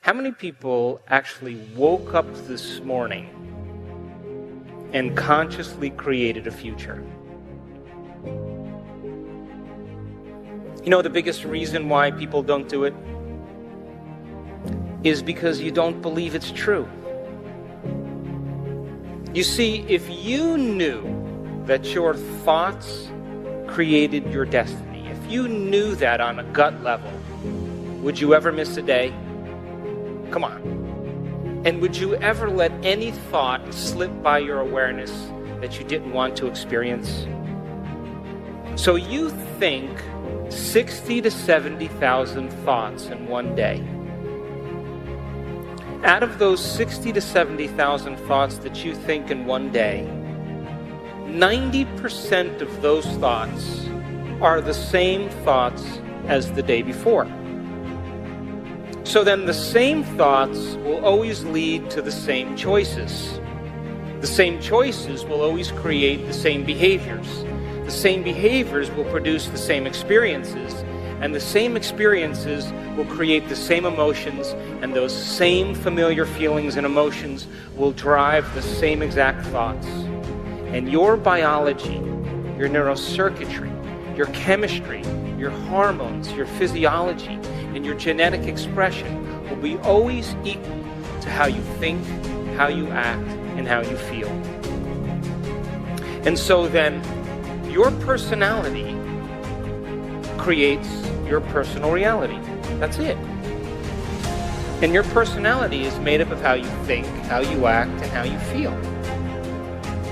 How many people actually woke up this morning and consciously created a future? You know, the biggest reason why people don't do it is because you don't believe it's true. You see, if you knew that your thoughts created your destiny, if you knew that on a gut level, would you ever miss a day? Come on. And would you ever let any thought slip by your awareness that you didn't want to experience? So you think 60 to 70,000 thoughts in one day. Out of those 60 to 70,000 thoughts that you think in one day, 90% of those thoughts are the same thoughts as the day before. So then the same thoughts will always lead to the same choices. The same choices will always create the same behaviors. The same behaviors will produce the same experiences, and the same experiences will create the same emotions, and those same familiar feelings and emotions will drive the same exact thoughts. And your biology, your neurocircuitry, your chemistry, your hormones, your physiology, and your genetic expression will be always equal to how you think, how you act, and how you feel. And so then, your personality creates your personal reality. That's it. And your personality is made up of how you think, how you act, and how you feel.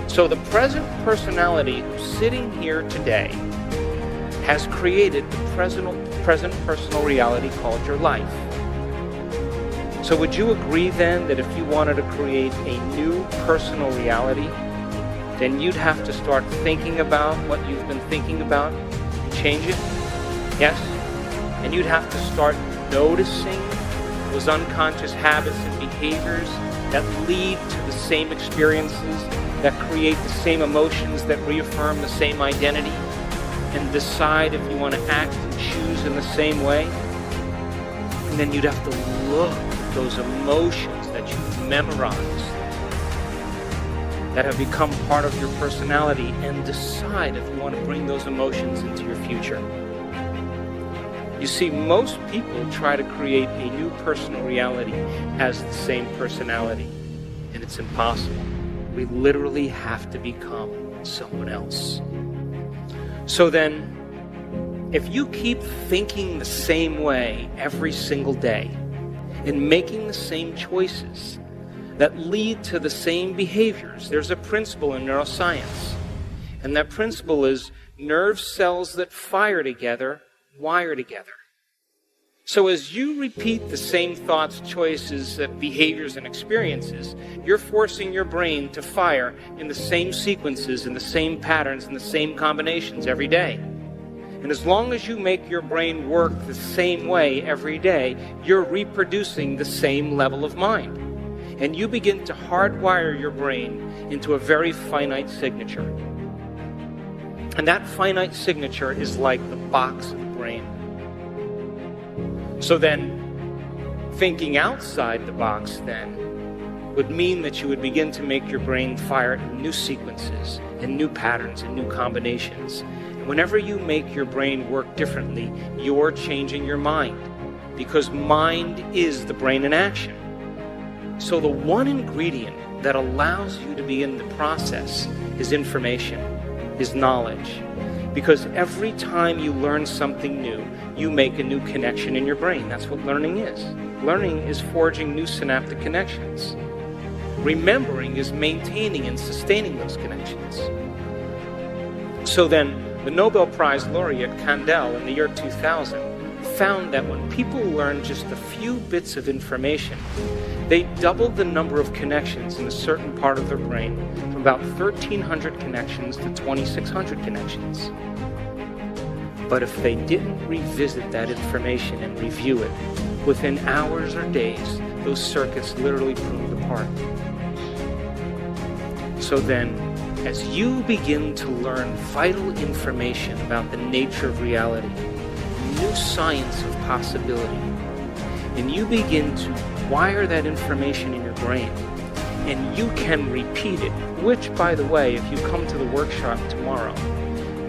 So the present personality who's sitting here today has created the present personal reality called your life. So would you agree then that if you wanted to create a new personal reality, then you'd have to start thinking about what you've been thinking about and change it? Yes? And you'd have to start noticing those unconscious habits and behaviors that lead to the same experiences, that create the same emotions, that reaffirm the same identity, and decide if you want to act and choose in the same way. And then you'd have to look at those emotions that you've memorized, that have become part of your personality, and decide if you want to bring those emotions into your future. You see, most people try to create a new personal reality as the same personality, and it's impossible. We literally have to become someone else. So then, if you keep thinking the same way every single day and making the same choices that lead to the same behaviors, there's a principle in neuroscience, and that principle is nerve cells that fire together wire together. So as you repeat the same thoughts, choices, behaviors, and experiences, you're forcing your brain to fire in the same sequences, in the same patterns, in the same combinations every day. And as long as you make your brain work the same way every day, you're reproducing the same level of mind. And you begin to hardwire your brain into a very finite signature. And that finite signature is like the box of the brain. So then, thinking outside the box then would mean that you would begin to make your brain fire in new sequences, and new patterns, and new combinations. And whenever you make your brain work differently, you're changing your mind, because mind is the brain in action. So the one ingredient that allows you to be in the process is information, is knowledge. Because every time you learn something new, you make a new connection in your brain. That's what learning is. Learning is forging new synaptic connections. Remembering is maintaining and sustaining those connections. So then, the Nobel Prize laureate Kandel in the year 2000 found that when people learn just a few bits of information, they doubled the number of connections in a certain part of their brain from about 1,300 connections to 2,600 connections. But if they didn't revisit that information and review it, within hours or days, those circuits literally pruned apart. So then, as you begin to learn vital information about the nature of reality, new science of possibility, and you begin to wire that information in your brain, and you can repeat it, which, by the way, if you come to the workshop tomorrow,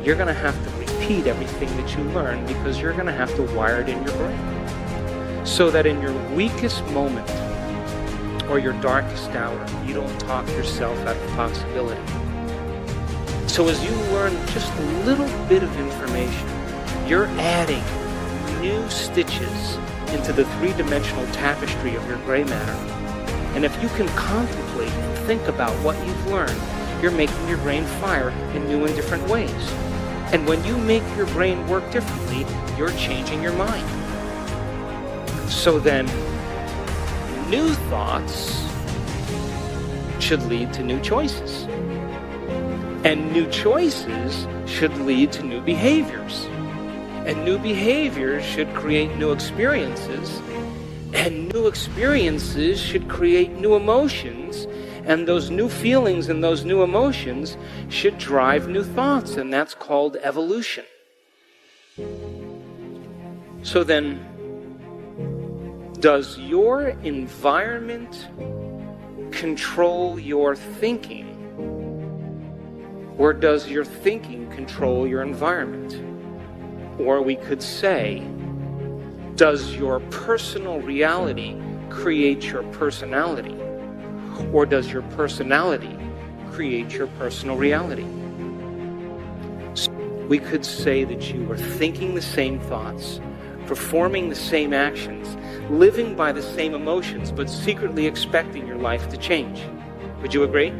you're going to have to repeat everything that you learn, because you're going to have to wire it in your brain. So that in your weakest moment or your darkest hour, you don't talk yourself out of possibility. So as you learn just a little bit of information, you're adding new stitches into the three-dimensional tapestry of your gray matter. And if you can contemplate and think about what you've learned, you're making your brain fire in new and different ways. And when you make your brain work differently, you're changing your mind. So then, new thoughts should lead to new choices. And new choices should lead to new behaviors. And new behaviors should create new experiences. And new experiences should create new emotions. And those new feelings and those new emotions should drive new thoughts. And that's called evolution. So then, does your environment control your thinking? Or does your thinking control your environment? Or we could say, does your personal reality create your personality? Or does your personality create your personal reality? So we could say that you are thinking the same thoughts, performing the same actions, living by the same emotions, but secretly expecting your life to change. Would you agree?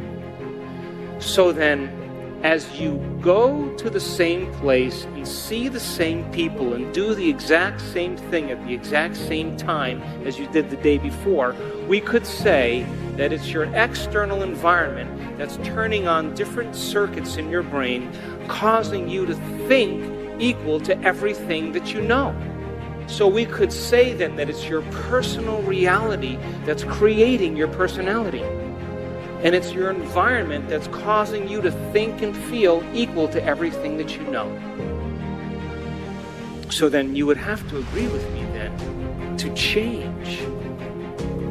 So then, as you go to the same place and see the same people and do the exact same thing at the exact same time as you did the day before, we could say that it's your external environment that's turning on different circuits in your brain, causing you to think equal to everything that you know. So we could say then that it's your personal reality that's creating your personality. And it's your environment that's causing you to think and feel equal to everything that you know. So then you would have to agree with me then, to change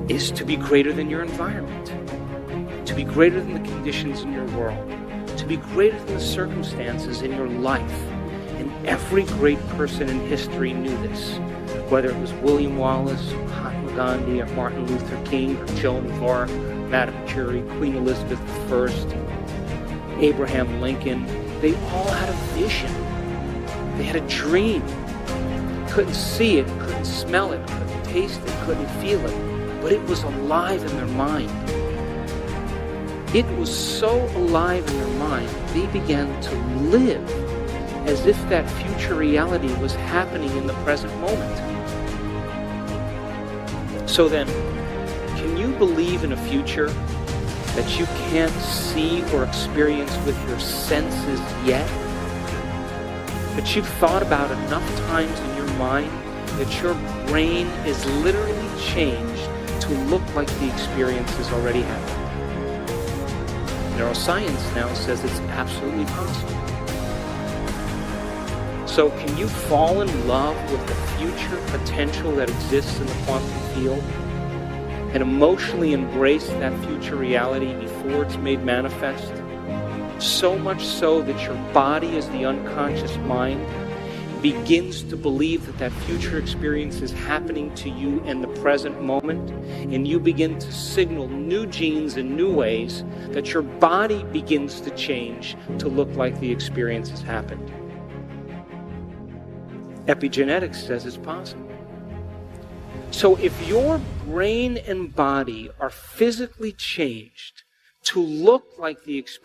is to be greater than your environment, to be greater than the conditions in your world, to be greater than the circumstances in your life. And every great person in history knew this, whether it was William Wallace, Mahatma Gandhi, or Martin Luther King, or Joan of Arc, Madame Curie, Queen Elizabeth I, Abraham Lincoln. They all had a vision. They had a dream. Couldn't see it, couldn't smell it, couldn't taste it, couldn't feel it, but it was alive in their mind. It was so alive in their mind, they began to live as if that future reality was happening in the present moment. So then, can you believe in a future that you can't see or experience with your senses yet? But you've thought about enough times in your mind that your brain is literally changed to look like the experience has already happened. Neuroscience now says it's absolutely possible. So can you fall in love with the future potential that exists in the quantum field and emotionally embrace that future reality before it's made manifest? So much so that your body, as the unconscious mind, begins to believe that that future experience is happening to you in the present moment, and you begin to signal new genes in new ways that your body begins to change to look like the experience has happened. Epigenetics says it's possible. So if your brain and body are physically changed to look like the experience